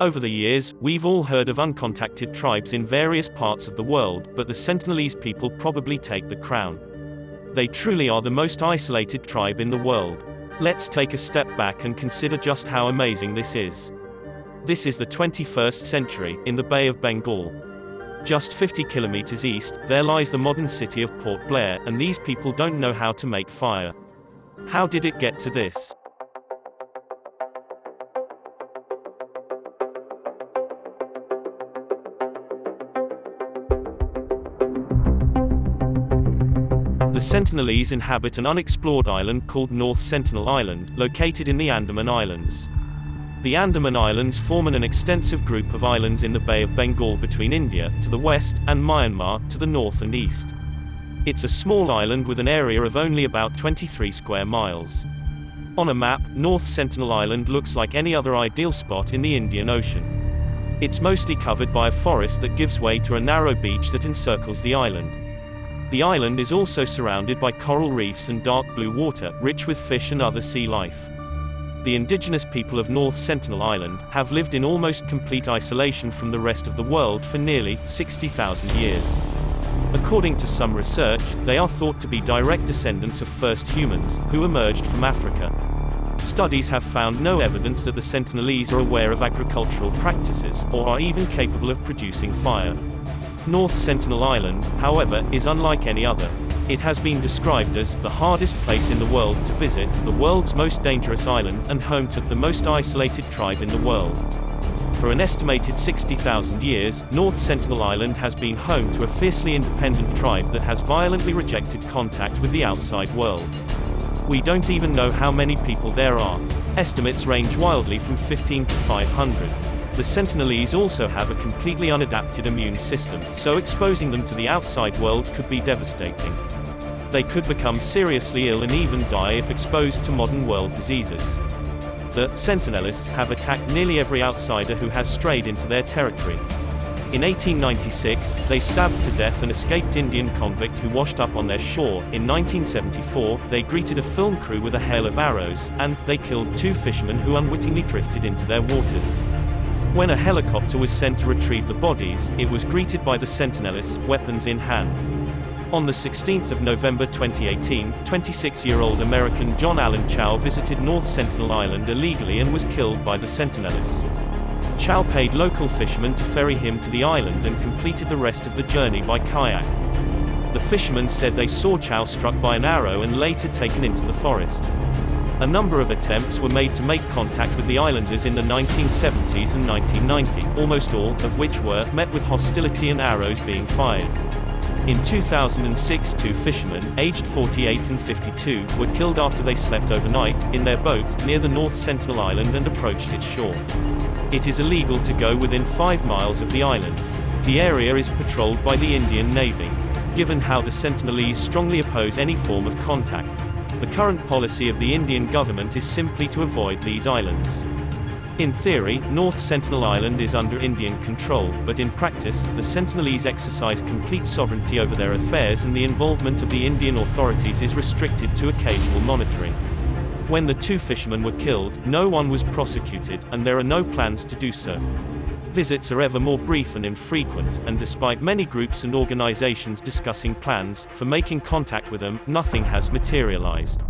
Over the years, we've all heard of uncontacted tribes in various parts of the world, but the Sentinelese people probably take the crown. They truly are the most isolated tribe in the world. Let's take a step back and consider just how amazing this is. This is the 21st century, in the Bay of Bengal. Just 50 kilometers east, there lies the modern city of Port Blair, and these people don't know how to make fire. How did it get to this? The Sentinelese inhabit an unexplored island called North Sentinel Island, located in the Andaman Islands. The Andaman Islands form an extensive group of islands in the Bay of Bengal between India, to the west, and Myanmar, to the north and east. It's a small island with an area of only about 23 square miles. On a map, North Sentinel Island looks like any other ideal spot in the Indian Ocean. It's mostly covered by a forest that gives way to a narrow beach that encircles the island. The island is also surrounded by coral reefs and dark blue water, rich with fish and other sea life. The indigenous people of North Sentinel Island have lived in almost complete isolation from the rest of the world for nearly 60,000 years. According to some research, they are thought to be direct descendants of first humans, who emerged from Africa. Studies have found no evidence that the Sentinelese are aware of agricultural practices, or are even capable of producing fire. North Sentinel Island, however, is unlike any other. It has been described as the hardest place in the world to visit, the world's most dangerous island, and home to the most isolated tribe in the world. For an estimated 60,000 years, North Sentinel Island has been home to a fiercely independent tribe that has violently rejected contact with the outside world. We don't even know how many people there are. Estimates range wildly from 15 to 500. The Sentinelese also have a completely unadapted immune system, so exposing them to the outside world could be devastating. They could become seriously ill and even die if exposed to modern world diseases. The Sentinelese have attacked nearly every outsider who has strayed into their territory. In 1896, they stabbed to death an escaped Indian convict who washed up on their shore. In 1974, they greeted a film crew with a hail of arrows, and they killed 2 fishermen who unwittingly drifted into their waters. When a helicopter was sent to retrieve the bodies, it was greeted by the Sentinelese, weapons in hand. On the 16th of November 2018, 26-year-old American John Allen Chow visited North Sentinel Island illegally and was killed by the Sentinelese. Chow paid local fishermen to ferry him to the island and completed the rest of the journey by kayak. The fishermen said they saw Chow struck by an arrow and later taken into the forest. A number of attempts were made to make contact with the islanders in the 1970s and 1990, almost all of which were met with hostility and arrows being fired. In 2006, 2 fishermen, aged 48 and 52, were killed after they slept overnight in their boat near the North Sentinel Island and approached its shore. It is illegal to go within 5 miles of the island. The area is patrolled by the Indian Navy. Given how the Sentinelese strongly oppose any form of contact, the current policy of the Indian government is simply to avoid these islands. In theory, North Sentinel Island is under Indian control, but in practice, the Sentinelese exercise complete sovereignty over their affairs and the involvement of the Indian authorities is restricted to occasional monitoring. When the 2 fishermen were killed, no one was prosecuted, and there are no plans to do so. Visits are ever more brief and infrequent, and despite many groups and organizations discussing plans for making contact with them, nothing has materialized.